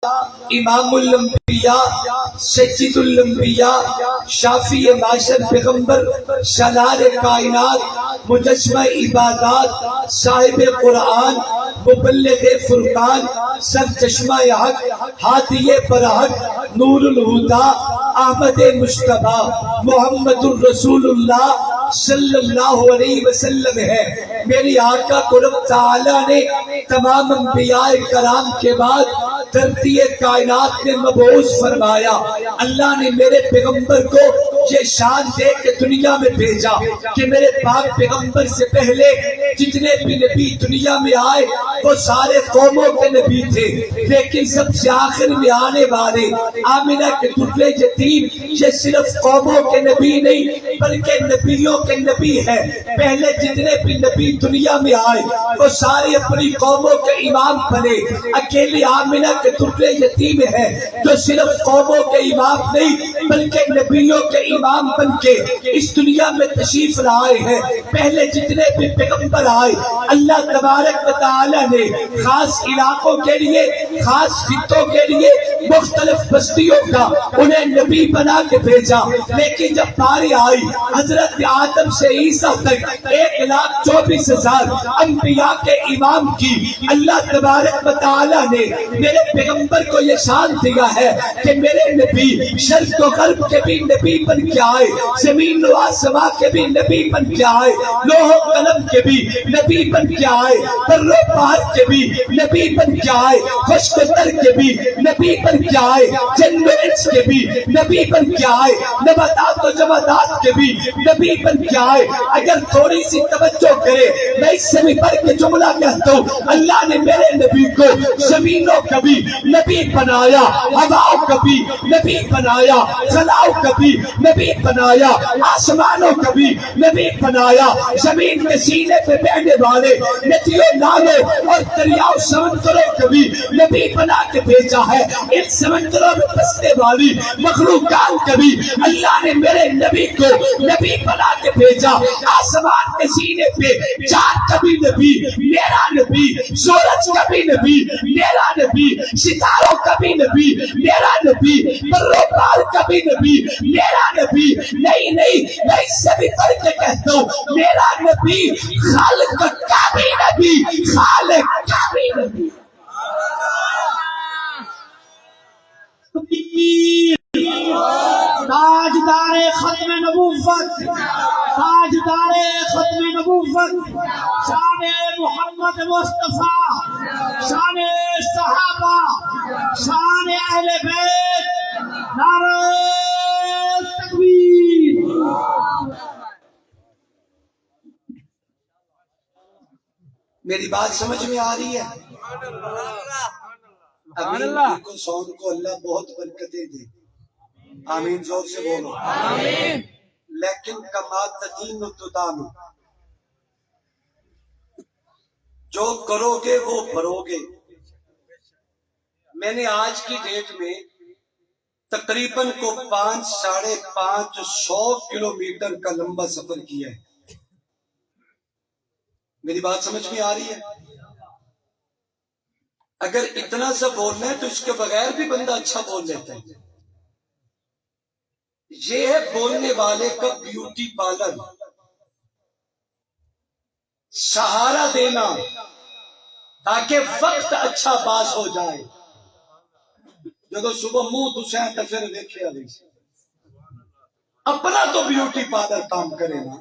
امام الانبیاء سید الانبیاء شافی معاشر پیغمبر سالار کائنات مجسمہ عبادات صاحب قرآن مبلغ فرقان سر چشمہ حق ہادی برحق نور الہدا احمد مصطفیٰ محمد الرسول اللہ صلی اللہ علیہ وسلم ہے۔ میری آقا قرب تعالی نے تمام انبیاء کرام کے بعد دھرتی کائنات میں مبعوث فرمایا۔ اللہ نے میرے پیغمبر کو یہ شان دے کے دنیا میں بھیجا کہ میرے پاک پیغمبر سے پہلے جتنے بھی نبی دنیا میں آئے وہ سارے قوموں کے نبی تھے، لیکن سب سے آخر میں آنے والے آمنہ کے دلہے یتیم یہ صرف قوموں کے نبی نہیں بلکہ نبیوں کے نبی ہیں۔ پہلے جتنے بھی نبی دنیا میں آئے وہ سارے اپنی قوموں کے امام بنے، اکیلی آمنہ کے دلہے یتیم ہے جو صرف قوموں کے امام نہیں بلکہ نبیوں کے امام بن کے اس دنیا میں تشریف لائے ہیں۔ پہلے جتنے بھی پیغمبر آئے اللہ تبارک و تعالی نے خاص علاقوں کے لیے، خاص خطوں کے لیے، مختلف بستیوں کا انہیں نبی بنا کے بھیجا، لیکن جب باری آئی حضرت آدم سے عیسیٰ تک 1,24,000 انبیاء کے امام کی، اللہ تبارک و تعالی نے میرے پیغمبر کو یہ شان دیا ہے کہ میرے نبی شرق و غرب کے بھی نبی بن کے آئے، زمین و آسمان کے بھی نبی بن کے آئے، لوح و قلم کے بھی نبی بن کے آئے، بر و بحر کے بھی نبی بن کے آئے، خشک و تر کے بھی نبی بن کے آئے، جن و انس کے بھی نبی بن کے آئے، نباتات و جمادات کے بھی نبی بن کے آئے۔ اگر تھوڑی سی توجہ کرے میں اس سے بھی بڑھ کے جملہ کہتا ہوں، اللہ نے میرے نبی کو زمینوں کا بھی نبی بنایا، ہواؤں کا بھی نبی بنایا، خلاؤں کا بھی نبی بنایا، آسمانوں کا بھی نبی بنایا، زمین کے سینے پہ بہنے والے ندیوں نالوں اور دریاؤں سمندروں کا بھی نبی بنا کے بھیجا ہے۔ ان سمندروں میں بسنے والی مخلوقات کا بھی اللہ نے میرے نبی کو نبی بنا کے بھیجا۔ آسمان کے سینے پہ چاند کا بھی نبی میرا نبی، سورج کا بھی نبی میرا نبی، ستاروں کا بھی نبی میرا نبی، بر و بحر کا بھی نبی میرا نبی۔ نہیں میں اس سے بھی بڑھ کے کہتا ہوں میرا نبی خالق کا بھی نبی، خالق کا بھی نبی۔ تاجدار ختم نبوت، تاجدار ختم نبوت، شان محمد مصطفیٰ، شان صحابہ، شان اہل بیت، نعرہ تکبیر۔ میری بات سمجھ میں آ رہی ہے؟ امین کو سون کو اللہ بہت برکتیں دے، آمین زور سے بولو آمین۔ لیکن کما تدین تدان، جو کرو گے وہ بھرو گے۔ میں نے آج کی ڈیٹ میں تقریباً کو 500-550 کلومیٹر کا لمبا سفر کیا ہے۔ میری بات سمجھ میں آ رہی ہے؟ اگر اتنا سا بولنا ہے تو اس کے بغیر بھی بندہ اچھا بول لیتا ہے۔ یہ ہے بولنے والے کا بیوٹی پارلر، سہارا دینا تاکہ وقت اچھا پاس ہو جائے۔ جب صبح منہ دوسرے تو پھر دیکھے ابھی اپنا تو بیوٹی پارلر کام کرے نا۔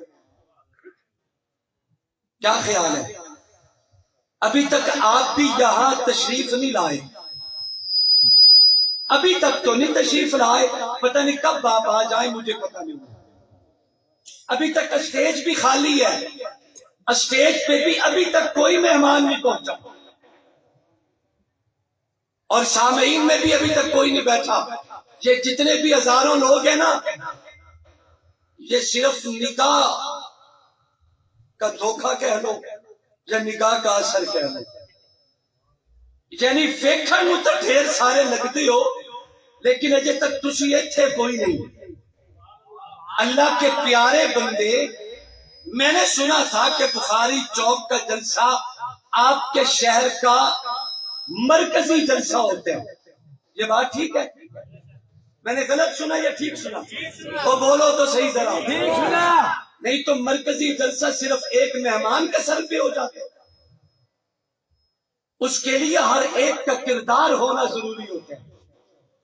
کیا خیال ہے؟ ابھی تک آپ بھی یہاں تشریف نہیں لائے، ابھی تک تو نہیں تشریف لائے، پتہ نہیں کب آپ آ جائیں مجھے پتہ نہیں۔ ابھی تک اسٹیج بھی خالی ہے، اسٹیج پہ بھی ابھی تک کوئی مہمان نہیں پہنچا، اور سامعین میں بھی ابھی تک کوئی نہیں بیٹھا۔ یہ جتنے بھی ہزاروں لوگ ہیں نا، یہ صرف نگاہ کا دھوکہ کہہ لو یا نگاہ کا اثر کہہ لو، یعنی ویکھن نوں تے ڈھیر سارے لگتے ہو لیکن اجے تک تسی ایتھے کوئی نہیں۔ اللہ کے پیارے بندے، میں نے سنا تھا کہ بخاری چوک کا جلسہ آپ کے شہر کا مرکزی جلسہ ہوتا ہے، یہ بات ٹھیک ہے؟ میں نے غلط سنا یا ٹھیک سنا؟ تو بولو تو صحیح ذرا، ٹھیک سنا؟ نہیں تو مرکزی جلسہ صرف ایک مہمان کے سر پہ ہو جاتے، اس کے لیے ہر ایک کا کردار ہونا ضروری ہوتا ہے.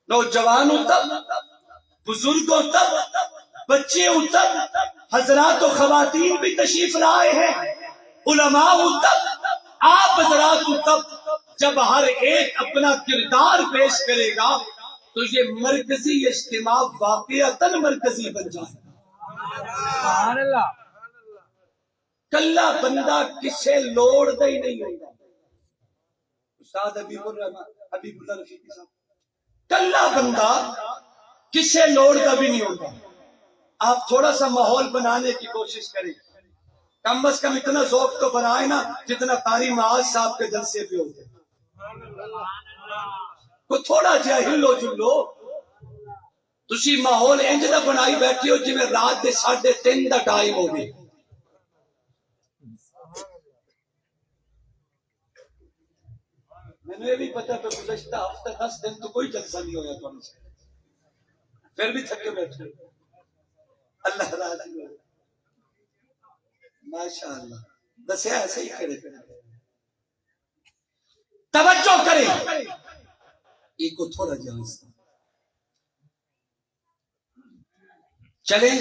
نوجوانوں تک، بزرگوں تک، بچے تک، حضرات و خواتین بھی تشریف لائے ہیں، علماء تک، آپ حضرات تک. جب ہر ایک اپنا کردار پیش کرے گا تو یہ مرکزی اجتماع واقعتاً مرکزی بن جائے. سبحان اللہ. کلا بندہ کسے لوڑ دے ہی نہیں ہوگا. استاد حبیب اللہ رفیقی صاحب، کلا بندہ کسے لوڑ کا بھی نہیں ہوگا. آپ تھوڑا سا ماحول بنانے کی کوشش کریں، کم از کم اتنا ذوق تو بنائے نا جتنا قاری معاذ صاحب کے جلسے پہ ہوتے. کو تھوڑا جہا ہلو جلو. تسی ماحول انج دا بنائی بیٹھے ہو جی میں رات دے 3:30 دا ٹائم ہو گئی. میں نے بھی پتا کہ گزشتہ ہفتہ 10 دن تو کوئی جلسہ نہیں ہویا تو پھر بھی تھکے بیٹھے. اللہ راضی، ماشاء اللہ. دسیا ایسے ہی کھڑے کرے. توجہ کریں، ایک کو تھوڑا جہاں چلیں.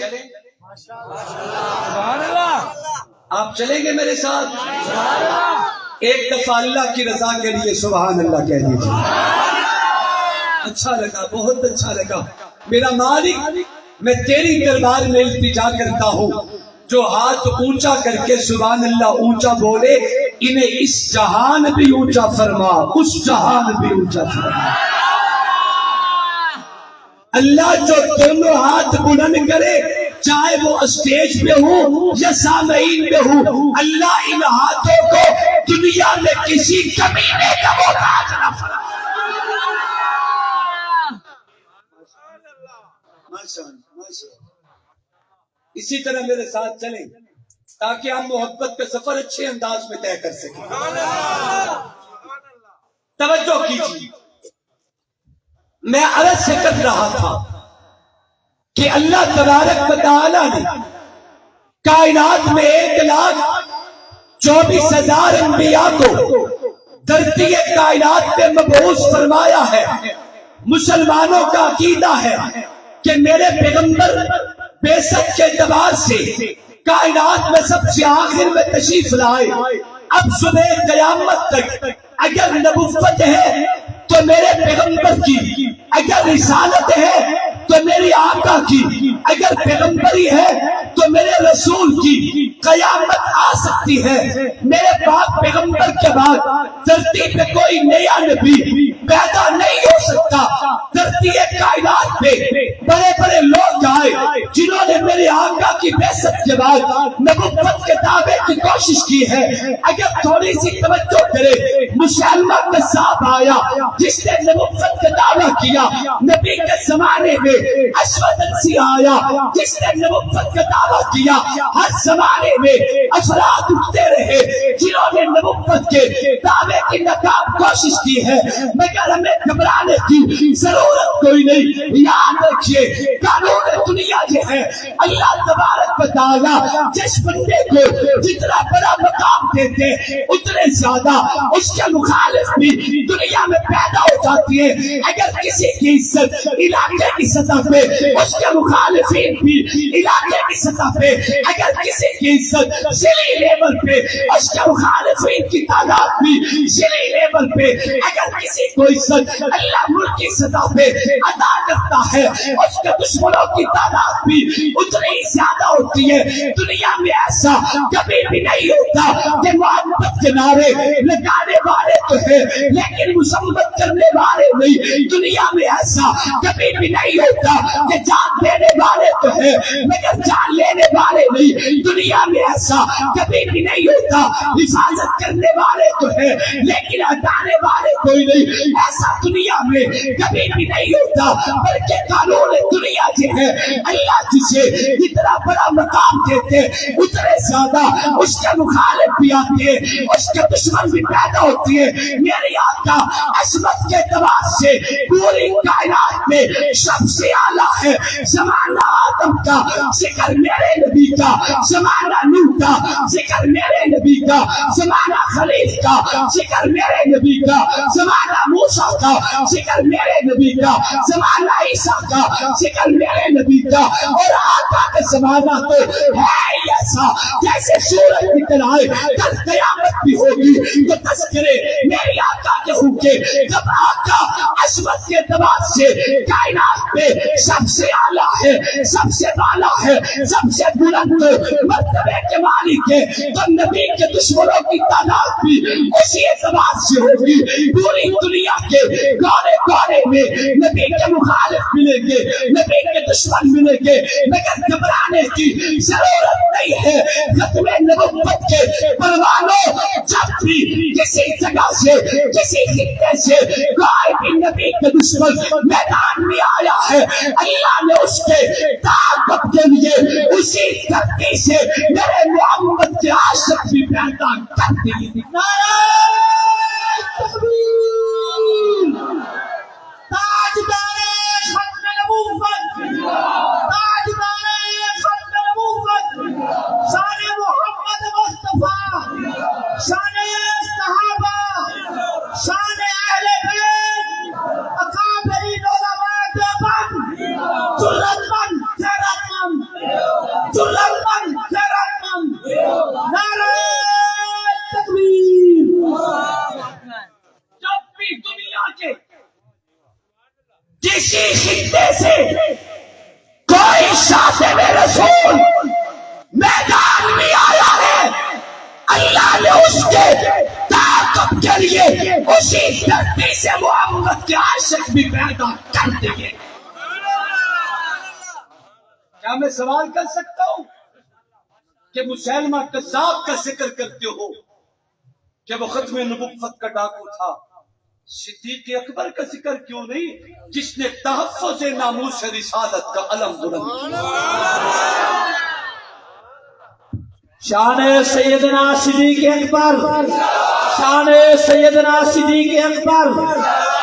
سبحان اللہ. آپ چلیں گے میرے ساتھ؟ ایک دفعہ اللہ کی رضا کے لیے سبحان اللہ کہہ دیجیے. اچھا لگا، بہت اچھا لگا. میرا مالک، میں تیری دربار میں التجا کرتا ہوں، جو ہاتھ اونچا کر کے سبحان اللہ اونچا بولے انہیں اس جہان بھی اونچا فرما، اس جہان بھی اونچا فرما. اللہ جو دونوں ہاتھ بلند کرے، چاہے وہ اسٹیج پہ ہو یا سامعین پہ ہو، اللہ ان ہاتھوں کو دنیا میں کسی کمینے کا محتاج نہ فرمائے. اسی طرح میرے ساتھ چلیں تاکہ ہم محبت کا سفر اچھے انداز میں طے کر سکیں. توجہ کیجیے، میں عرض سے کر رہا تھا کہ اللہ تبارک و تعالی نے کائنات میں 1,24,000 انبیاء کو دھرتی کائنات میں مبعوث فرمایا ہے. مسلمانوں کا عقیدہ ہے کہ میرے پیغمبر بعثت کے اعتبار سے کائنات میں سب سے آخر میں تشریف لائے. اب صبح قیامت تک اگر نبوت ہے تو میرے پیغمبر کی، اگر رسالت ہے تو میری آقا کی، اگر پیغمبری ہے تو میرے رسول کی. قیامت آ سکتی ہے، میرے پاک پیغمبر کے بعد دھرتی پہ کوئی نیا نبی پیدا نہیں ہو سکتا. دھرتی کائنات پہ بڑے بڑے لوگ آئے جنہوں نے میرے آقا کی بعثت کے بعد نبوت کے دعوے کی کوشش کی ہے. اگر تھوڑی سی توجہ کرے، مسلمہ کذاب آیا جس نے نبوت کا دعویٰ کیا. نبی کے زمانے میں اسود انسی آیا جس نے نبوت کا دعویٰ کیا. ہر زمانے میں افراد اٹھتے رہے جنہوں نے نبوت کے دعوے کی ناکام کوشش کی ہے، مگر ہمیں گھبرانے کی ضرورت کوئی نہیں. یاد رکھیے قانون دنیا یہ ہے، اللہ تبارک و تعالی جس بندے کو جتنا بڑا مقام دیتے اتنے زیادہ اس کے مخالف بھی دنیا میں پیدا ہو جاتی ہے. اگر کسی کی عزت علاقے کی سطح پہ، اس کے مخالفین بھی علاقے کی سطح پہ. اگر کسی کی عزت ضلعی لیول پہ، اس کے مخالفین کی تعداد بھی ضلعی لیول پہ. اگر کسی کو عزت اللہ ملک کی سطح پہ عطا کرتا ہے، اس کے دشمنوں کی تعداد بھی اتنی ہی زیادہ ہوتی ہے. دنیا میں ایسا کبھی بھی نہیں ہوتا کہ محبت کے نعرے لگانے والے تو ہیں لیکن مذمت کرنے والے نہیں. دنیا میں ایسا کبھی بھی نہیں ہوتا کہ جان دینے والے تو ہیں مگر جان لینے والے نہیں. دنیا میں ایسا کبھی بھی نہیں ہوتا حفاظت کرنے والے تو ہیں لیکن ہٹانے والے کوئی نہیں. ایسا دنیا میں کبھی کبھی بھی نہیں ہوتا، بلکہ قانون دنیا جو ہے اللہ جسے اتنا بڑا مقام دیتے اتنے زیادہ اس کے مخالف بھی آتے ہیں، اس کے دشمن بھی پیدا ہوتی ہے۔ میری آقا عظمت کے اعتبار سے پوری کائنات میں سب سے اعلیٰ ہے۔ زمانہ آدم کا ذکر میرے نبی کا، زمانہ نوح کا ذکر میرے نبی کا، زمانہ خلیل کا ذکر میرے نبی کا، زمانہ موسیٰ کا ذکر میرے نبی کا، زمانہ عیسیٰ کا ذکر میرے نبی کا، اور آقا کا زمانہ تو ہے ایسا جیسے سورج نکل آئے، کل قیامت بھی ہوگی تو تذکرے میری آقا کے ہوں گے۔ جب آقا عظمت کے اعتبار سے کائنات میں سب سے اعلیٰ ہے، سب سے بالا ہے، سب سے بلند مرتبے کے مالک ہے، تو نبی کے دشمنوں کی تعداد بھی اسی اعتبار سے ہوگی۔ پوری دنیا کے کونے کونے میں نبی کے مخالف ملیں گے، نبی کے دشمن ملیں گے، مگر گھبرانے کی ضرورت نہیں ہے۔ ختم نبوت کے پروانوں جب بھی کسی جگہ سے کسی خطے سے کوئی بھی نبی کے دشمن میدان میں آیا ہے، اللہ نے اس کے تعاقب کے لیے اسی دھرتی سے میرے محمد کے عاشق بھی پیدا کر دی۔ نعرہ تکبیر! تاجدار ختم نبوت، تاجدار ختم نبوت، شان محمد مصطفیٰ، شان صحابہ، شان اہل بیت، اکابرین علماء دیوبند، جرأتمند جرأتمند جرأتمند، نعرہ تکبیر! جب بھی دنیا کے کسی خطے سے کوئی شاطب رسول میدان میں آیا ہے، اللہ نے اس کے تعاقب کے لیے اسی دھرتی سے محمد کے عاشق بھی پیدا کر دیے۔ کیا میں سوال کر سکتا ہوں کہ مسلمہ کذاب کا ذکر کرتے ہو کہ وہ ختم نبوت کا ڈاکو تھا، صدیق اکبر کا ذکر کیوں نہیں جس نے تحفظ ناموس رسالت کا علم بلند کیا؟ شان سیدنا صدیق اکبر، شان سیدنا صدیق اکبر،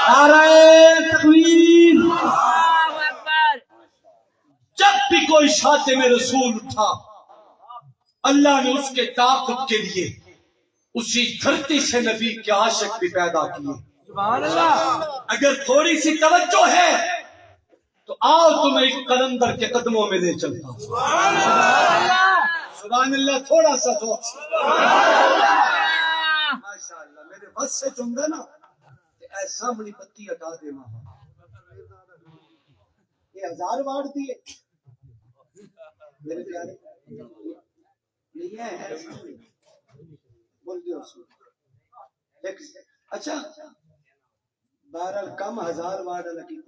نعرہ تکبیر! جب بھی کوئی شاطب رسول تھا، اللہ نے اس کے تعاقب کے لیے اسی دھرتی سے نبی کے عاشق بھی پیدا کیے۔ سبحان اللہ! اگر تھوڑی سی توجہ ہے تو آؤ تمہیں ایک قلندر کے قدموں میں لے چلتا ہوں۔ سبحان اللہ! تھوڑا سا تو ماشاء اللہ میرے بس سے چندہ نا کہ ایسا بڑی پتی ہٹا دے ماں، یہ 1000 واٹ دیے میرے پیارے نہیں ہے، بول دیو اچھا بہرحال کم 1000 واٹ لگی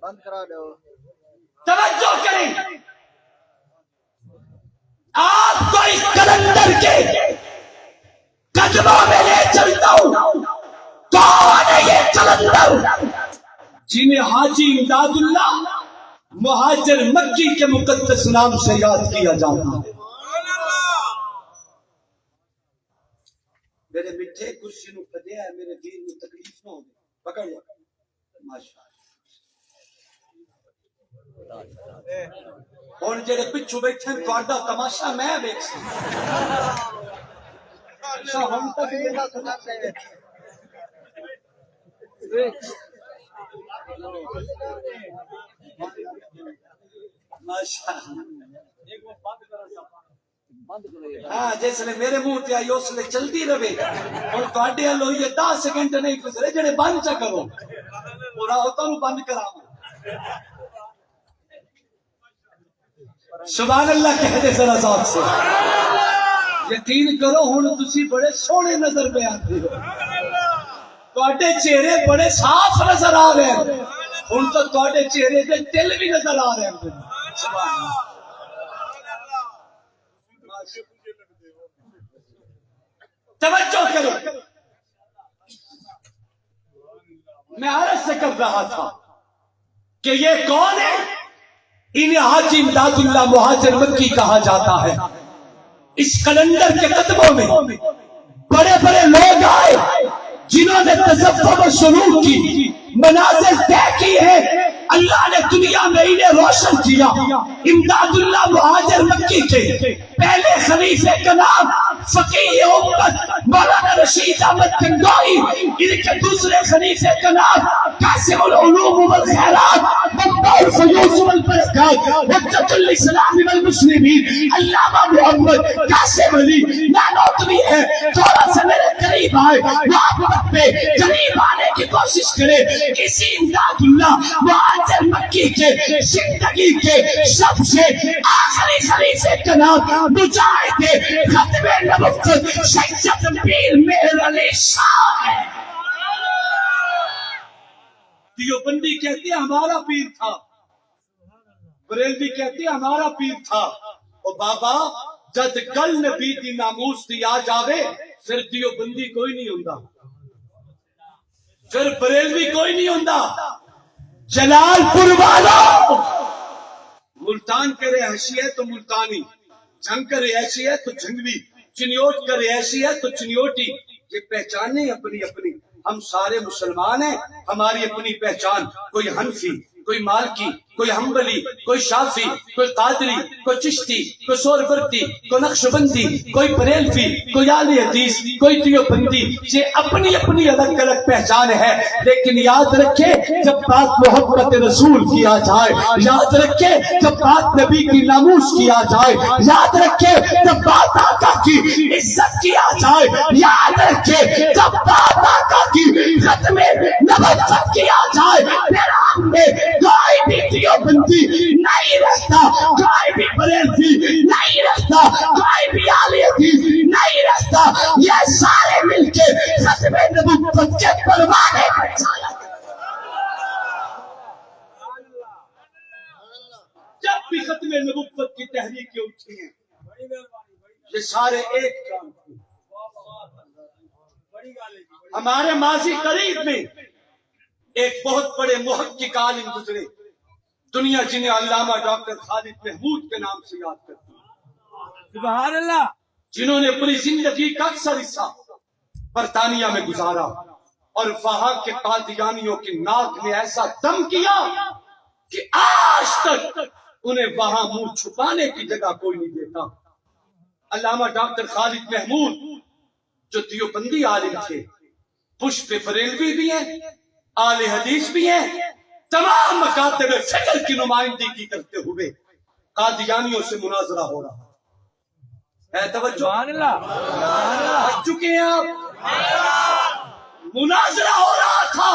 بند کرا دو۔ توجہ کریں، آپ کو اس کلندر کے قدموں میں لے چلتا ہوں۔ کون ہے یہ کلندر جنہیں حاجی امداد اللہ مہاجر مکی کے مقدس نام سے یاد کیا جاتا ہے؟ میرے مٹھے کرسی نو پدیا ہے، میرے دین میں تکلیف نہ ہو، پکڑ لو ماشاءاللہ۔ اور جڑے پچھو بیٹھے تہاڈا تماشا میں ویکھ اچھا ہم تک یہ سنا چاہیے ہاں جس نے میرے منہ تے آئی اس نے چلتی رہے اور تہاڈے ال ہوئی 10 سیکنڈ نہیں گزرے جڑے بند چا کرو پورا ہوتا نو بند کراواں۔ سبحان اللہ کہہ دے ذرا ذات سے، یقین کرو ہن تسی بڑے سونے نظر پہ آتے ہو، تہاڈے چہرے بڑے صاف نظر آ رہے ہیں، ہن تو تہاڈے چہرے دے دل بھی نظر آ رہے ہیں۔ سبحان اللہ! توجہ کرو، میں عرض سے کر رہا تھا کہ یہ کون ہے؟ انہیں حاجی امداد اللہ مہاجر مکی کہا جاتا ہے. اس کلندر کے قدموں میں بڑے بڑے لوگ آئے جنہوں نے تصوف و سلوک کی منازل طے کی ہے. اللہ نے دنیا میں انہیں روشن کیا. امداد اللہ مہاجر مکی کے پہلے خلیفے کا نام فقیہ امت مولانا رشید احمد گنگوہی، ان کے دوسرے خلیفے کا نام قاسم العلوم والخیرات منبع الفیوض والبرکات حجت الاسلام والمسلمین علامہ محمد قاسم علی نانوتوی ہے. تھوڑا سا میرے قریب آئے، محبت پہ قریب آنے کی کوشش کرے. اسی امداد اللہ مہاجر مکی کے زندگی کے سب سے آخری خلیفے کا نام مجاہد ختم نبوت سید پیر مہر علی شاہ ہے. دیوبندی کہتے ہیں ہمارا پیر تھا، بریلوی کہتے ہیں ہمارا پیر تھا. اور بابا جد گل نبی دی ناموس دی آ جاوے پھر دیوبندی کوئی نہیں ہوندا، پھر بریلوی کوئی نہیں ہوندا. جلال پور والو، ملتان کے رہائشی ہے تو ملتانی، جنگ کا رہائشی ہے تو جنگوی، چنیوٹ کا رہائشی ہے تو چنیوٹی. یہ پہچانے اپنی اپنی. ہم سارے مسلمان ہیں، ہماری اپنی پہچان. کوئی حنفی، کوئی مالکی، کوئی حنبلی، کوئی شافی، کوئی قادری، کوئی چشتی، کوئی سوربردی، کوئی نقشبندی، کوئی بریلوی، کوئی اہل حدیث، کوئی دیوبندی. یہ اپنی اپنی الگ الگ پہچان ہے. لیکن یاد رکھے جب بات محبت رسول کی آ جائے، یاد رکھے جب بات نبی کی ناموس کی آ جائے، یاد رکھے جب بات آقا کی عزت کی آ جائے، یاد رکھے جب بات آقا کی ختم نبوت کی آ جائے، پھر ہم نے کوئی بھی دیوبندی نہیں رہتا، کوئی بھی بریلوی نہیں رہتا، کوئی بھی اہل حدیث نہیں رہتا. یہ سارے مل کے ختم نبوت کے پروانے پر چلا. جب بھی ختم نبوت کی تحریکیں اٹھی ہیں یہ سارے ایک کام تھے. ہمارے ماضی قریب میں ایک بہت بڑے محقق عالم گزرے، دنیا جنہیں علامہ ڈاکٹر خالد محمود کے نام سے یاد کرتی ہے، سبحان اللہ، جنہوں نے اپنی زندگی کا اکثر حصہ برطانیہ میں گزارا اور وہاں کے قادیانیوں کی ناک میں ایسا دم کیا کہ آج تک انہیں وہاں منہ چھپانے کی جگہ کوئی نہیں دیتا. علامہ ڈاکٹر خالد محمود جو دیوبندی عالم تھے، پشت بریلوی بھی ہیں، اہل حدیث بھی ہیں، تمام مکاتب فکر کی نمائندگی کرتے ہوئے قادیانیوں سے مناظرہ ہو رہا ہے. توجہ، سبحان اللہ، آ چکے ہیں آپ. مناظرہ ہو رہا تھا.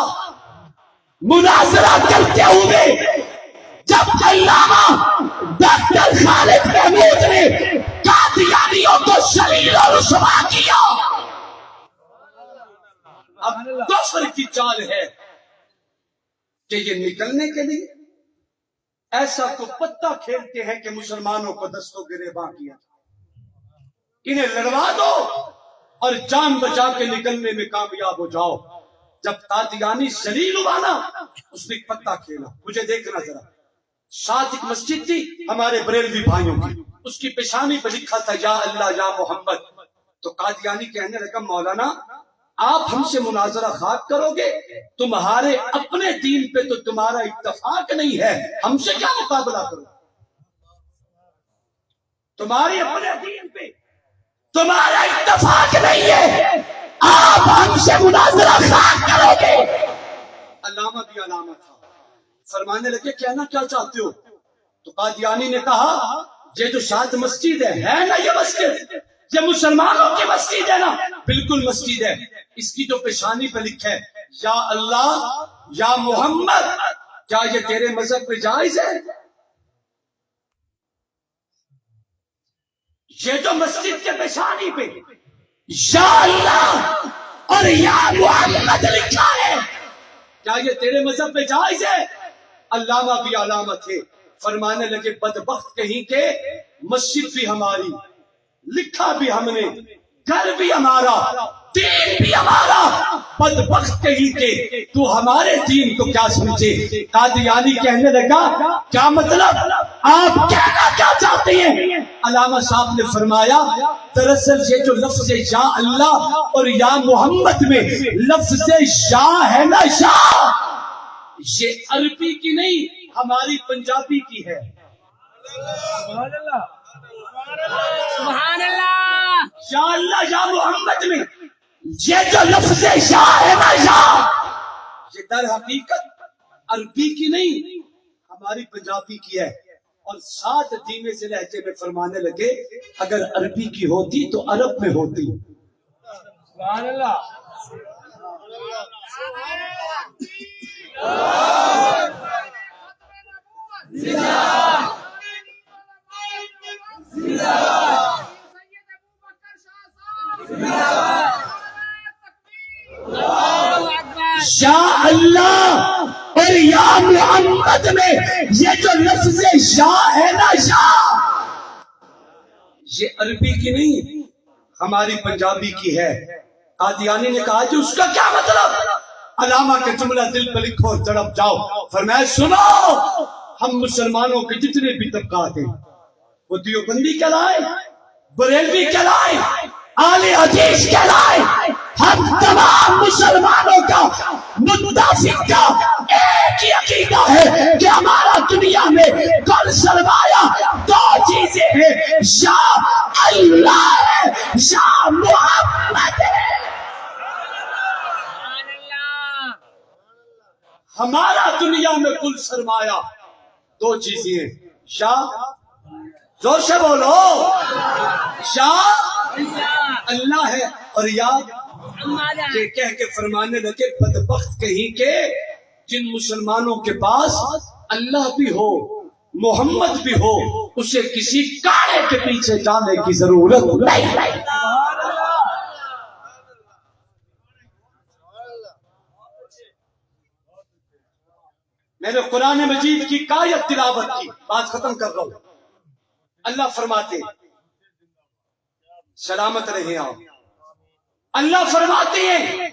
مناظرہ کرتے ہوئے جب علامہ ڈاکٹر خالد محمود نے قادیانیوں کو ذلیل اور رسوا کیا. اب کفر کی چال ہے کہ یہ نکلنے کے لیے ایسا کو پتہ کھیلتے ہیں کہ مسلمانوں کو دست و گریباں کیا، انہیں لڑوا دو اور جان بچا کے نکلنے میں کامیاب ہو جاؤ. جب قادیانی ذلیل ہوا نا، اس نے پتہ کھیلا. مجھے دیکھنا ذرا، ساتھ ایک مسجد تھی ہمارے بریلوی بھائیوں کی، اس کی پیشانی پہ لکھا تھا یا اللہ یا محمد. تو قادیانی کہنے لگا مولانا آپ ہم سے مناظرہ خواہ کرو گے، تمہارے اپنے دین پہ تو تمہارا اتفاق نہیں ہے، ہم سے کیا مقابلہ کرو؟ تمہارے اپنے دین پہ تمہارا اتفاق نہیں ہے، آپ ہم سے مناظرہ خواہ کرو گے. علامہ بھی علامہ تھا، فرمانے لگے کہنا کیا چاہتے ہو؟ تو قادیانی نے کہا یہ جو ساتھ مسجد ہے نا، یہ مسجد یہ مسلمانوں کی مسجد ہے نا، بالکل مسجد ہے. اس کی جو پیشانی پہ لکھا ہے یا اللہ یا محمد، کیا یہ تیرے مذہب پہ جائز ہے؟ یہ جو مسجد کے پیشانی پہ یا اللہ اور یا محمد لکھا ہے، کیا یہ تیرے مذہب پہ جائز ہے؟ علامہ بھی علامہ تھے، فرمانے لگے بدبخت کہیں کہ مسجد بھی ہماری، لکھا بھی ہم نے، گھر بھی ہمارا، دین بھی ہمارا، بدبخت کہیں کہ تو ہمارے دین کو کیا سمجھے. قادیانی کہنے لگا کیا مطلب، آپ کہنا کیا چاہتے ہیں؟ علامہ صاحب نے فرمایا دراصل یہ جو لفظ یا اللہ اور یا محمد میں لفظ یا ہے نا، یا یہ عربی کی نہیں ہماری پنجابی کی ہے. سبحان اللہ. یا اللہ یا محمد میں یہ جو لفظ یا ہے نا، یا یہ در حقیقت عربی کی نہیں ہماری پنجابی کی ہے. اور ساتھ دھیمے سے لہجے میں فرمانے لگے اگر عربی کی ہوتی تو عرب میں ہوتی. سبحان اللہ. یا اللہ اور یا محمد میں یہ جو لفظ یا ہے نا، یا یہ عربی کی نہیں ہماری پنجابی کی ہے. قادیانی نے کہا جو اس کا کیا مطلب؟ علامہ کا جملہ دل پر لکھو اور تڑپ جاؤ. فرمایا سنو، ہم مسلمانوں کے جتنے بھی طبقات ہیں وہ دیوبندی کہلائے، بریلوی کہلائے، اہل حدیث کہلائے، ہم تمام مسلمانوں کا متفق کا ایک ہی عقیدہ ہے کہ ہمارا دنیا میں کل سرمایہ دو چیزیں ہیں، یا اللہ ہے یا محمد ہے. ہمارا دنیا میں کل سرمایہ دو چیزیں ہیں، یا زور سے بولو، یا اللہ ہے اور یا یہ کہہ کے فرمانے لگے بدبخت کہیں کہ جن مسلمانوں کے پاس اللہ بھی ہو محمد بھی ہو اسے کسی کاڑے کے پیچھے جانے کی ضرورت نہیں. میں نے قرآن مجید کی آیت تلاوت کی، بات ختم کر رہا ہوں. اللہ فرماتے سلامت رہے آپ، اللہ فرماتے ہیں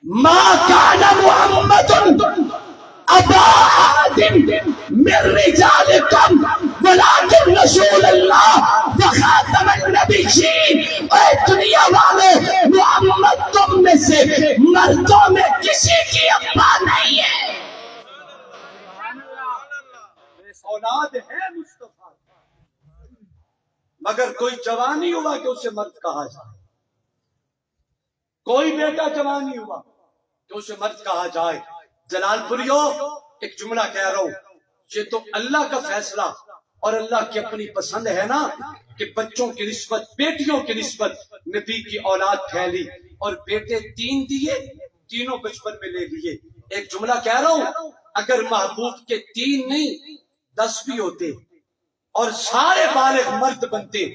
ما کان محمد ابا احد من رجالکم ولکن رسول اللہ وخاتم النبیین. اے دنیا والے، محمد تم میں سے مردوں میں کسی کی ابا نہیں ہے، اولاد ہے مصطفیٰ، مگر کوئی جوان نہیں ہوا کہ اسے مرد کہا جائے، کوئی بیٹا جوان نہیں ہوا کہ اسے مرد کہا جائے. جلال پوریو ایک جملہ کہہ رہا ہوں، یہ تو اللہ کا فیصلہ اور اللہ کی اپنی پسند ہے نا کہ بچوں کی نسبت، بیٹیوں کی نسبت نبی کی اولاد پھیلی اور بیٹے 3 دیے، تینوں بچپن میں لے لیے. ایک جملہ کہہ رہا ہوں، اگر محبوب کے 3 نہیں 10 بھی ہوتے اور سارے بالغ مرد بنتے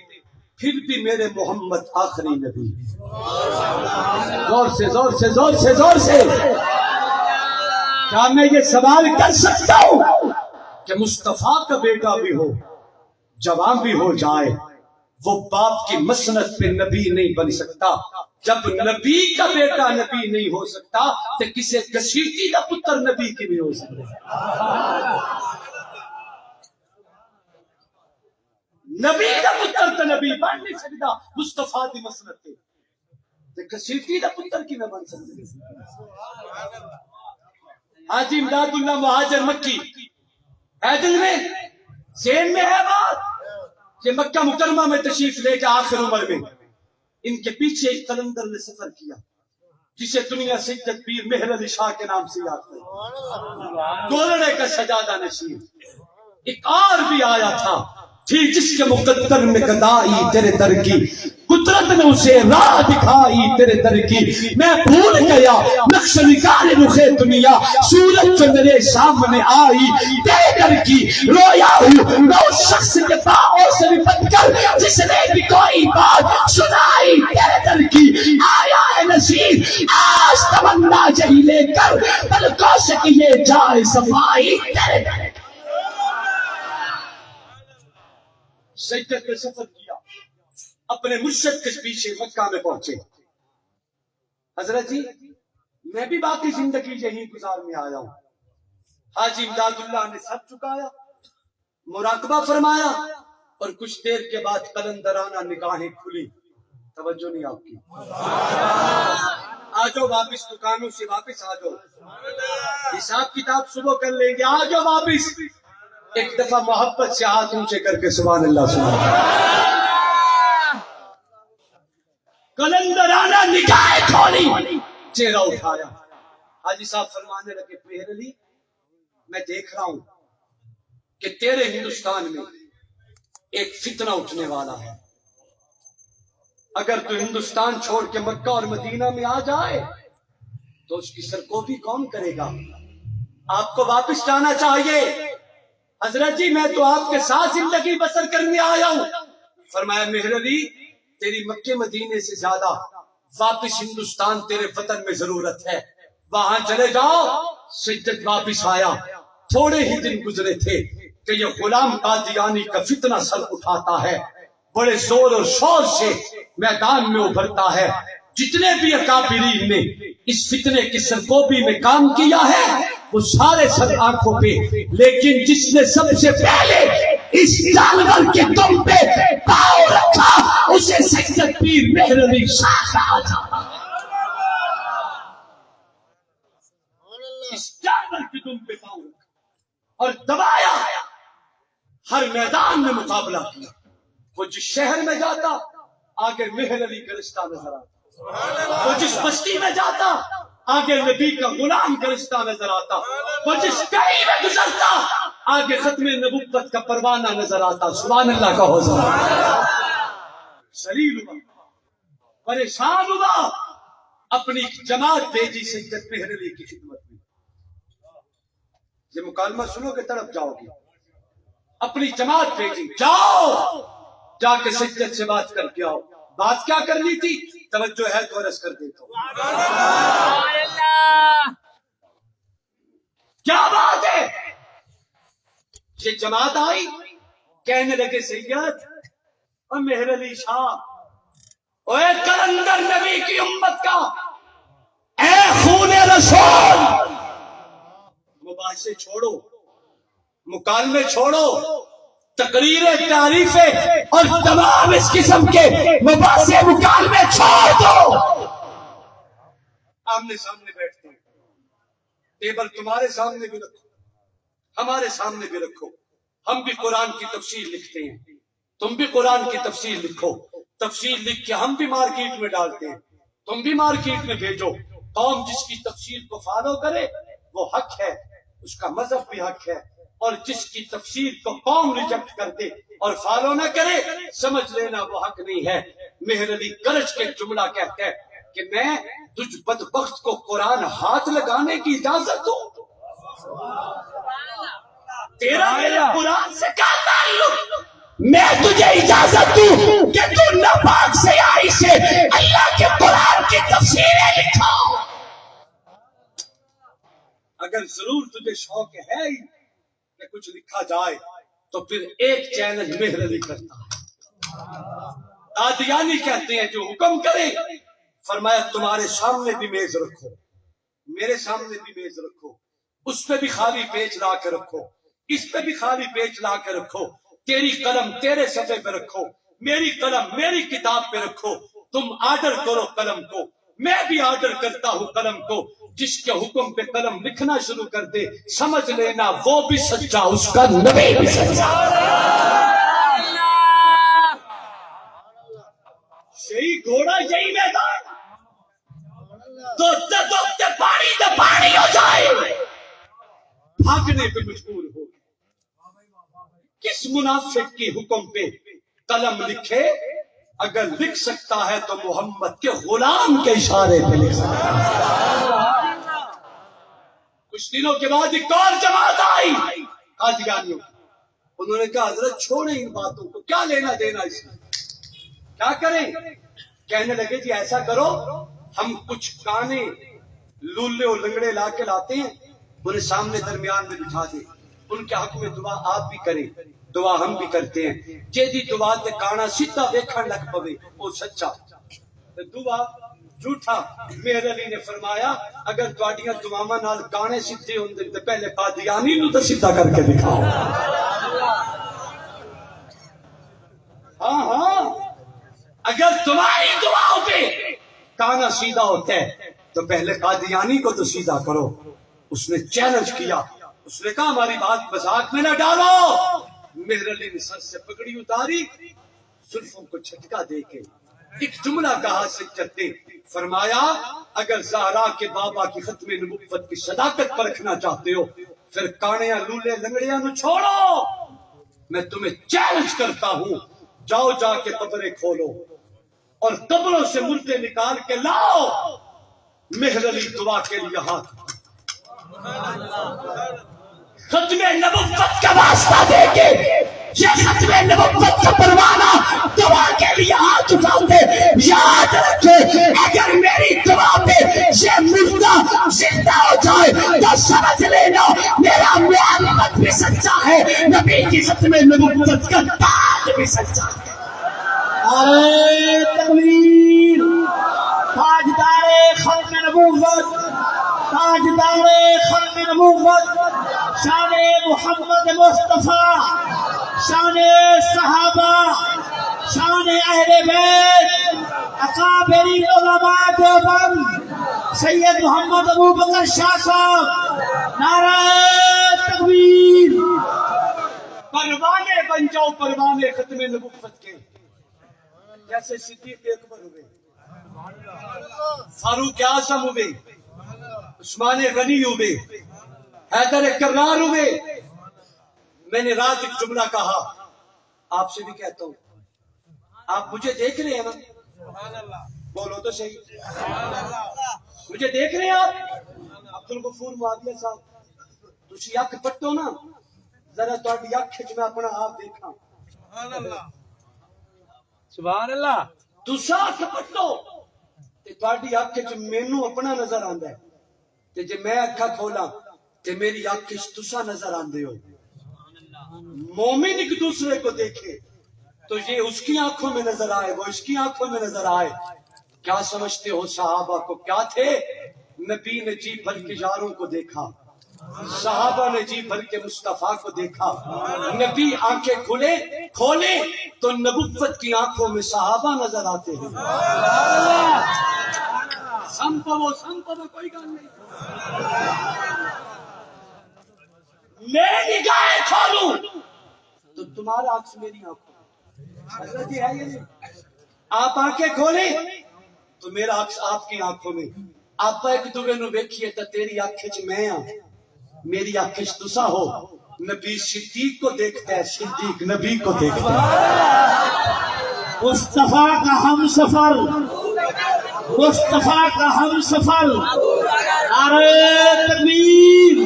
پھر بھی میرے محمد آخری نبی. زور سے زور سے زور سے زور سے. کیا میں یہ سوال کر سکتا ہوں کہ مصطفیٰ کا بیٹا بھی ہو جوان بھی ہو جائے وہ باپ کی مسند پہ نبی نہیں بن سکتا؟ جب نبی کا بیٹا نبی نہیں ہو سکتا تو کسی گسیٹی کا پتر نبی کی نہیں ہو سکتا. نبی کا پتر تو نبی بن نہیں سکتا مصطفیٰ دی مسند پہ، گسیٹی کا پتر کی نہ بن سکتا. حاجی امداد اللہ مہاجر مکی عیدل میں ذہن میں ہے بات کہ مکہ مکرمہ میں تشریف لے کے آخر عمر میں ان کے پیچھے ایک قلندر نے سفر کیا جسے دنیا سید پیر مہر علی شاہ کے نام سے یاد کرتے، گولڑے کا سجادہ نشین. ایک اور بھی آیا تھا تھی جس کے مقدر میں گدائی تیرے در کی، قدرت نے اسے راہ دکھائی تیرے در کی. میں بھول گیا نقش نگار رخ دنیا، سورج جو میرے سامنے آئی تیرے در کی. رویا ہوں میں اس شخص کے پاؤں سے لپٹ کر جس نے بھی کوئی بات سنائی تیرے در کی. آیا ہے نصیب آج تمنا یہی لے کر پلکوں سے کیے جائے صفائی تیرے در کی. سجدے پہ سفر کیا، اپنے مرشد کے پیچھے مکہ میں پہنچے. حضرت جی میں بھی باقی زندگی یہی گزارنے آیا ہوں. حاجی امداد اللہ نے سب چکایا, مراقبہ فرمایا, اور کچھ دیر کے بعد قلندرانہ نگاہیں کھلی. توجہ نہیں آپ کی. آ جاؤ واپس دکانوں سے واپس آ جاؤ, حساب کتاب صبح کر لیں گے. آ جاؤ واپس. ایک دفعہ محبت سے ہاتھ اونچے کر کے سبحان اللہ سبحان اللہ. قلندرانہ نگاہیں کھولی, چہرہ اٹھایا. حاجی صاحب فرمانے لگے مہر علی میں دیکھ رہا ہوں کہ تیرے ہندوستان میں ایک فتنہ اٹھنے والا ہے. اگر تو ہندوستان چھوڑ کے مکہ اور مدینہ میں آ جائے تو اس کی سرکوبی کون کرے گا؟ آپ کو واپس جانا چاہیے. حضرت جی میں تو آپ کے ساتھ زندگی بسر کرنے آیا ہوں. فرمایا مہر علی تیری مکے مدینے سے زیادہ واپس ہندوستان تیرے وطن میں ضرورت ہے, وہاں چلے جاؤ. سجدت واپس آیا. تھوڑے ہی دن گزرے تھے کہ یہ غلام قادیانی کا فتنہ سر اٹھاتا ہے, بڑے زور اور شور سے میدان میں ابھرتا ہے. جتنے بھی اکابرین نے اس فتنے کی سرکوبی میں کام کیا ہے وہ سارے سر آنکھوں پہ, لیکن جس نے سب سے پہلے اس جانور کے دم پہ پاؤں رکھا اسے سید پیر مہر علی شاہ کہا جاتا. اس جانور کے دم پہ پاؤں رکھا اور دبایا, ہر میدان میں مقابلہ کیا. وہ جس شہر میں جاتا آگے مہر علی گرستہ نظر آتا, وہ جس بستی میں جاتا آگے نبی کا غلام گرستہ نظر آتا, وہ جس گلی میں گزرتا آگے ختم نبوت کا پروانہ نظر آتا. سبحان اللہ کا حوصلہ. ذلیل ہوا, پریشان ہوا, اپنی جماعت بھیجی سید مہر علی کی خدمت میں. یہ مکالمہ سنو کہ تڑپ جاؤ گے. اپنی جماعت بھیجی, جاؤ جا کے سجدت سے بات کر کے آؤ. بات کیا کرنی تھی توجہ ہے تو عرض کر دیتا ہوں. کیا بات ہے؟ یہ جماعت آئی, کہنے لگے سید اور مہر علی شاہ, اے کلندر نبی کی امت کا, اے خون رسول, مباحثے چھوڑو, مکالمے چھوڑو, تقریریں تعریفیں اور تمام اس قسم کے مباحثے مکالمے چھوڑ دو. آمنے سامنے بیٹھتے ہیں, ٹیبل تمہارے سامنے بھی رکھو, ہمارے سامنے بھی رکھو. ہم بھی قرآن کی تفسیر لکھتے ہیں, تم بھی قرآن کی تفسیر لکھو. تفسیر لکھ کے ہم بھی مارکیٹ میں ڈالتے ہیں, تم بھی مارکیٹ میں بھیجو. قوم جس کی تفسیر کو فالو کرے وہ حق ہے, اس کا مذہب بھی حق ہے, اور جس کی تفسیر کو قوم ریجیکٹ کر دے اور فالو نہ کرے سمجھ لینا وہ حق نہیں ہے. مہر علی گرج کے جملہ کہتے ہیں کہ میں تجھ بدبخت کو قرآن ہاتھ لگانے کی اجازت دوں؟ تیرا میرے قرآن سے کیا تعلق؟ میں تجھے اجازت دوں کہ تو ناپاک سیاہی سے اللہ کے قرآن کی تفسیریں لکھا. اگر ضرور تجھے شوق ہے ہی کہ کچھ لکھا جائے تو پھر ایک چیلنج مہر علی کرتا ہے. قادیانی کہتے ہیں جو حکم کرے, فرمایا تمہارے سامنے بھی میز رکھو, میرے سامنے بھی میز رکھو, اس پہ بھی خالی پیج لا کے رکھو, اس پہ بھی خالی پیج لا کے رکھو. تیری قلم تیرے صفحے پہ رکھو, میری قلم میری کتاب پہ رکھو. تم آرڈر کرو قلم کو, میں بھی آرڈر کرتا ہوں قلم کو. جس کے حکم پہ قلم لکھنا شروع کر دے سمجھ لینا وہ بھی سچا, اس کا نبی بھی سچا. یہی گھوڑا یہی میدان تو پانی ہو جائے, بھاگنے پہ مجبور ہو. کس منافق کی حکم پہ قلم لکھے؟ اگر لکھ سکتا ہے تو محمد کے غلام کے اشارے پہ لکھ سکتا ہے. کچھ دنوں کے بعد ایک اور جماعت آئی قادیانیوں کی. انہوں نے کہا حضرت چھوڑیں ان باتوں کو, کیا لینا دینا اس میں, کیا کریں؟ کہنے لگے جی ایسا کرو, ہم کچھ کانے لولے اور لنگڑے لا کے لاتے ہیں, انہیں سامنے درمیان میں بٹھا دیں, ان کے حق میں دعا آپ بھی کریں, دعا ہم بھی کرتے ہیں. جی دعا تے کانا سیدھا دیکھن لگ پوے وہ سچا, دعا جھوٹا۔ میرے علی نے فرمایا اگر تواڈیاں دعاواں نال گانے سیدھے ہوندے تے پہلے قادیانی نوں تے سیدھا کر کے دکھاؤ۔ ہاں ہاں، اگر تمہاری دعاؤں پہ کانا سیدھا ہوتا ہے تو پہلے قادیانی کو تو سیدھا کرو۔ اس نے چیلنج کیا، اس نے کہا ہماری بات مذاق میں نہ ڈالو۔ میرے علی نے سر سے پگڑی اتاری، زلفوں کو جھٹکا دے کے ایک جملہ کہا سچتے، فرمایا اگر زہرا کے بابا کی ختم نبوت کی صداقت پرکھنا چاہتے ہو پھر کانیاں لولے لنگڑیاں نو چھوڑو۔ میں تمہیں چیلنج کرتا ہوں، جاؤ جا کے قبریں کھولو اور قبروں سے مردے نکال کے لاؤ۔ مہر علی دعا کے لیے ہاتھ ختم نبوت کا واسطہ دے کے یہ ختم نبوت کا پروانہ دعا کے لیے ہاتھ اٹھاتے، یاد رکھے اگر میری دعا پہ یہ مردہ زندہ ہو جائے تو سمجھ لینا میرا محمد بھی سچا ہے، نبی کی ختم نبوت کا تاج بھی سچا ہے۔ نعرہ تکبیر، تاجدار ختم نبوت، تاجدار ختم نبوت، شان محمد مصطفیٰ، شان صحابہ، شان اہل بیت، اکابر علماء دیوبند، سید محمد ابو بکر شاہ صاحب، نعرہ تکبیر۔ پروانے بن جاؤ، پروانے ختم نبوت کے، جیسے صدیق اکبر ہوئے، فاروق اعظم ہوئے، عثمان غنی ہوئے، حیدر کرار ہوئے۔ میں نے رات ایک جملہ کہا، آپ سے بھی کہتا ہوں، آپ مجھے دیکھ رہے ہیں نا؟ بولو تو صحیح، مجھے دیکھ رہے ہیں آپ؟ عبدالغفور معاویہ صاحب تسی اکھ پٹو نا، ذرا تہاڈی اکھ وچ میں اپنا آپ دیکھاں۔ سبحان اللہ۔ تسا اکھ پٹو تے تہاڈی اکھ وچ مینوں اپنا نظر آندا ہے، تے جے میں اکھاں کھولاں تے میری اکھ وچ تسا نظر آندے ہو۔ مومن ایک دوسرے کو دیکھے تو یہ اس کی آنکھوں میں نظر آئے، وہ اس کی آنکھوں میں نظر آئے۔ کیا سمجھتے ہو صحابہ کو کیا تھے؟ نبی نے جی بھر کے یاروں کو دیکھا، صحابہ نے جی بھر کے مصطفیٰ کو دیکھا۔ نبی آنکھیں کھولے تو نبوت کی آنکھوں میں صحابہ نظر آتے ہیں۔ سمپو کوئی گل نہیں، میں نگاہیں کھولوں تو تمہارا عکس میری آنکھوں میں، حضرت جی ہے یہ نہیں؟ آپ آنکھیں کھولیں تو میرا عکس آپ کی آنکھوں میں، آپ ایک دوسرے نو ویکھیے تو تیری آنکھ وچ میں ہاں، میری آنکھ وچ تسا ہو۔ نبی صدیق کو دیکھتا ہے، صدیق نبی کو دیکھتا ہے۔ مصطفیٰ کا ہم سفر، مصطفیٰ کا ہم سفر، نعرہ تکبیر۔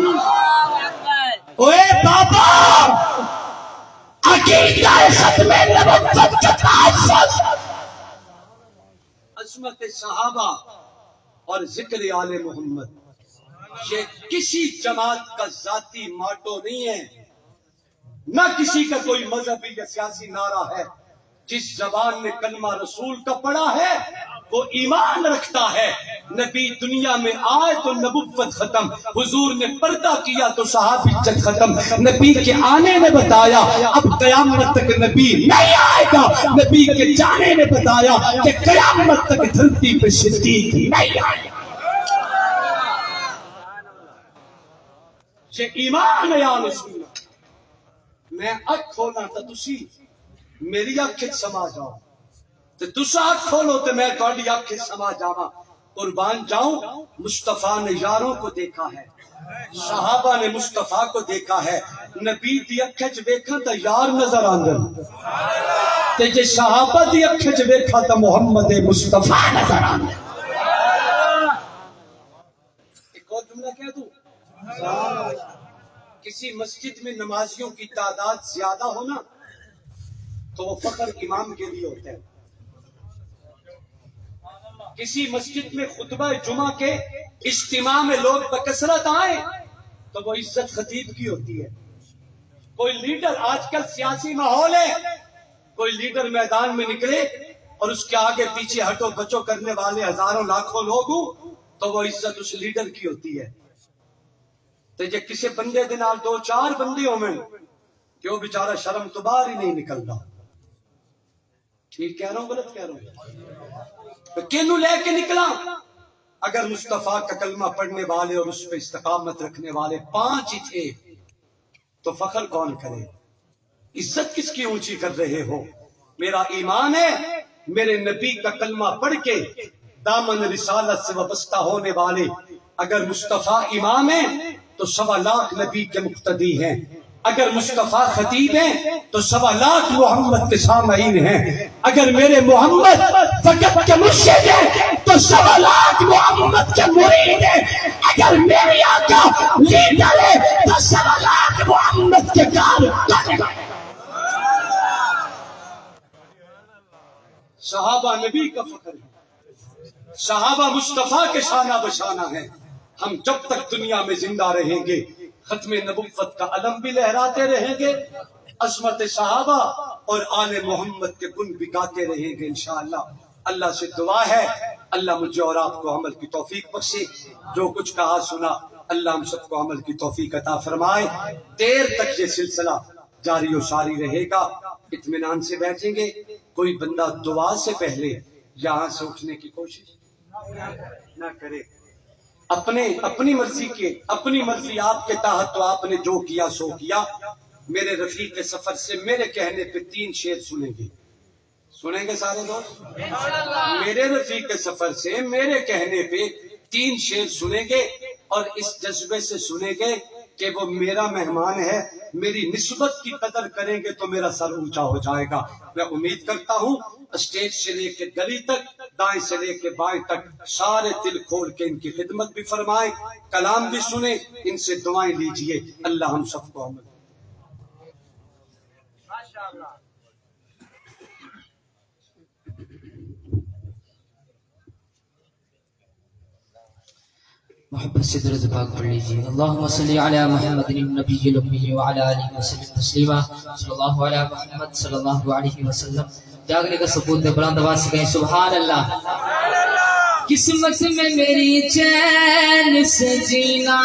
اوے بابا، عقیدہ ختم نبوت کا تحفظ، عظمت صحابہ اور ذکر آل محمد، یہ کسی جماعت کا ذاتی ماٹو نہیں ہے، نہ کسی کا کوئی مذہبی یا سیاسی نعرہ ہے۔ جس زبان نے کلمہ رسول کا پڑھا ہے وہ ایمان رکھتا ہے۔ نبی دنیا میں آئے تو نبوت ختم، حضور نے پردہ کیا تو صحابیت ختم۔ نبی کے آنے نے بتایا اب قیامت تک نبی نہیں آئے گا، نبی کے جانے نے بتایا کہ قیامت تک دھرتی پہ صدیق نہیں آئے گا۔ یہ ایمان ہے یا رسول اللہ۔ میں اکھ کھولا تو تسی میری اکھ سما جاؤ، تے تسا اکھ کھولو تے میں تہاڈی اکھ سما جاواں۔ قربان جاؤں، مصطفیٰ نے یاروں کو دیکھا ہے، صحابہ نے مصطفیٰ کو دیکھا ہے۔ نبی دی اکھ وچ ویکھاں تے یار نظر آندے، تے جے صحابہ دی اکھ وچ ویکھاں تے محمد مصطفیٰ نظر آندے۔ ایک اور جملہ کہہ دوں، کسی مسجد میں نمازیوں کی تعداد زیادہ ہونا تو وہ فخر امام کے لیے ہوتا ہے۔ کسی مسجد میں خطبہ جمعہ کے اجتماع میں لوگ بکثرت آئیں تو وہ عزت خطیب کی ہوتی ہے۔ کوئی لیڈر، آج کل سیاسی ماحول ہے، کوئی لیڈر میدان میں نکلے اور اس کے آگے پیچھے ہٹو بچو کرنے والے ہزاروں لاکھوں لوگ ہوں تو وہ عزت اس لیڈر کی ہوتی ہے. تو یہ کسی بندے دے نال دو چار بندے ہوئے کہ وہ بیچارہ شرم تو باہر ہی نہیں نکلتا. ٹھیک کہہ رہا ہوں غلط کہہ رہا ہوں؟ تو کینو لے کے نکلا؟ اگر مصطفیٰ کا کلمہ پڑھنے والے اور اس پہ استقامت رکھنے والے 5 ہی تھے تو فخر کون کرے؟ عزت کس کی اونچی کر رہے ہو؟ میرا ایمان ہے میرے نبی کا کلمہ پڑھ کے دامن رسالت سے وابستہ ہونے والے اگر مصطفیٰ امام ہیں تو 1.25 لاکھ نبی کے مقتدی ہیں. اگر مصطفیٰ خطیب ہیں تو 1.25 لاکھ محمد کے سامعین ہیں. اگر میرے محمد فقط کے مرشد ہیں تو 1.25 لاکھ محمد کے مرید ہیں. اگر میرے آقا لیڈر ہے تو 1.25 لاکھ محمد کے کارکن ہیں. صحابہ نبی کا فخر ہے، صحابہ مصطفیٰ کے شانہ بشانہ ہیں. ہم جب تک دنیا میں زندہ رہیں گے ختم نبوت کا علم بھی لہراتے رہیں گے، عظمت صحابہ اور آل محمد کے گن بھی گاتے رہیں گے انشاءاللہ. اللہ سے دعا ہے اللہ مجھے اور آپ کو عمل کی توفیق بخشے. جو کچھ کہا سنا اللہ ہم سب کو عمل کی توفیق عطا فرمائے. دیر تک یہ سلسلہ جاری و ساری رہے گا. اطمینان سے بیٹھیں گے. کوئی بندہ دعا سے پہلے یہاں سے اٹھنے کی کوشش نہ کرے. اپنی مرضی اپنی مرضی آپ کے تحت تو آپ نے جو کیا سو کیا. میرے رفیق سفر سے میرے کہنے پہ 3 شعر سنیں گے سارے دوست. میرے رفیق سفر سے میرے کہنے پہ 3 شعر سنیں گے اور اس جذبے سے سنیں گے کہ وہ میرا مہمان ہے. میری نسبت کی قدر کریں گے تو میرا سر اونچا ہو جائے گا. میں امید کرتا ہوں اسٹیج سے لے کے گلی تک دائیں سے لے کے بائیں تک سارے دل کھول کے ان کی خدمت بھی فرمائیں، کلام بھی سنیں، ان سے دعائیں لیجئے. اللہ ہم سب کو عمل محبت سے درود پاک پڑھ لیجیے. اللہم صلی علی محمد النبی الامی وعلی آلہ وسلم تسلیما. صلی اللہ علی محمد صلی اللہ علیہ وسلم. جاگنے کا ثبوت ہے، بلند آواز سے کہیں سبحان اللہ. قسمت میں میری چین سے جینا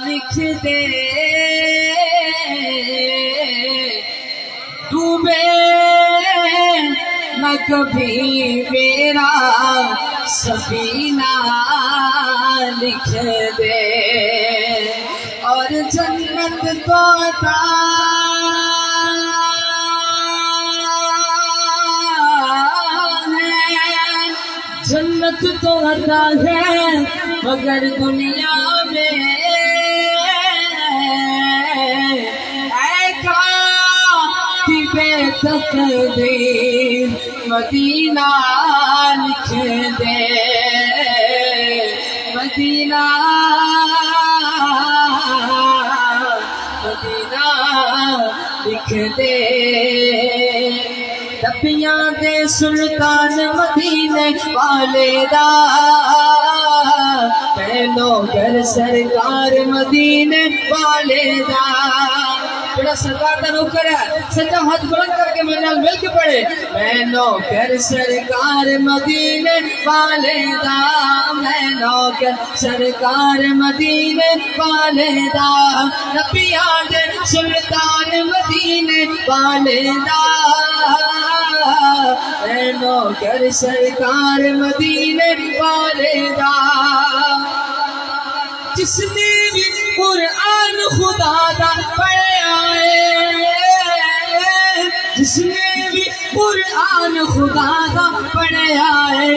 لکھ دے، ڈوبے نہ کبھی میرا سفینہ لکھ دے، اور جنت کو عطا ہے، جنت تو عطا ہے مگر دنیا میں اے کاتب تقدیر مدینہ لکھ دے، مدینہ لکھ دے. دبیاں دے سلطان مدینے والے دا، پہلو گھر سرکار مدینے والے دا. بڑا سرکار دا نوکر ہے، سچا ہاتھ بلند کر کے میرے نال مل کے پڑھے. میں نوکر سرکار مدینے والے دا، میں نوکر سرکار مدینے والے دا. نبیاں دے سلطان مدینے والے دا، میں نوکر سرکار مدینے والے دا. جس نے بھی قرآن خدا دا پڑھا ہے، جس نے بھی قرآن خدا دا پڑھا ہے،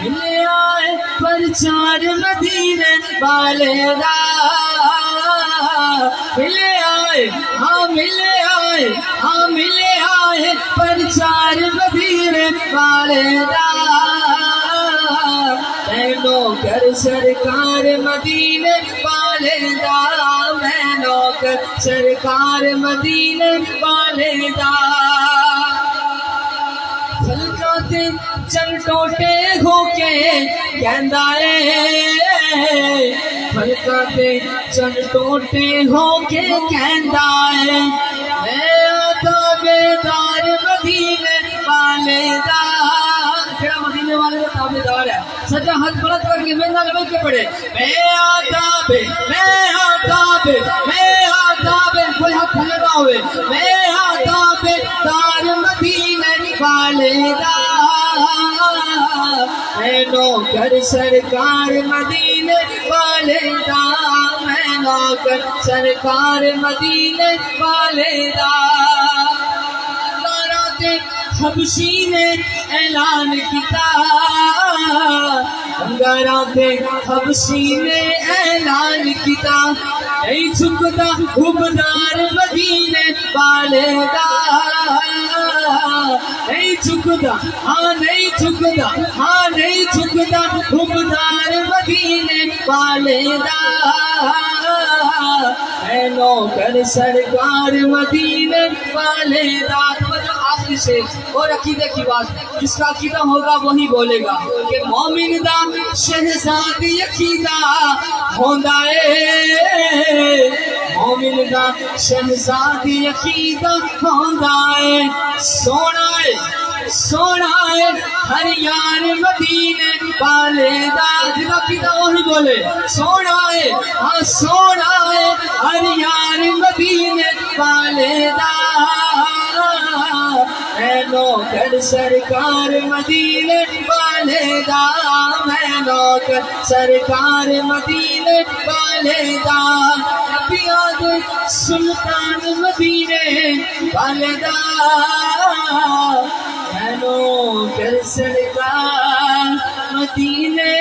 ملے آئے پرچار مدینے والے دا. ملے آئے ہاں ملے آئے ہاں ملے آئے پرچار مدینے والے دا. میں نوکر سرکار مدینے والے دا، میں نوکر سرکار مدینے والے دا. پھلکا تے چل ٹوٹے ہو کے کہندا اے، پھلکا تے چل ٹوٹے ہو کے کہندا اے، میں آتا بیدار مدینے کے میرے نال مل کے پڑھے میں آداب کوئی ہاتھ کھلے نہ ہوئے میں آداب دار مدینے والے دا میں نوکر سرکار مدینے والے دا میں نوکر سرکار مدینے والے دا حبشی نے اعلان کیتا انگارات حبشی نے اعلان کیتا نہیں جھکتا حبدار مدینے والے دا نہیں جھکتا نہیں جھکتا نہیں جھکتا حبدار مدینے والے دا اے نوکر سرکار مدینے والے دا آخری سے اور عقیدے کی بات جس کا عقیدہ ہوگا وہی بولے گا کہ مومن دا شہزادی عقیدہ ہوندا اے مومن دا شہزادی عقیدہ ہوندا اے سونا ہے ہر یار مدینے والے دا جس عقیدہ وہی بولے سونا ہے ہر یار مدینے والے دا میں نوکر سرکار مدینے والے دا میں نوکر سرکار مدینے والے دا پیاد سلطان مدینے والے دا میں نوکر سرکار مدینے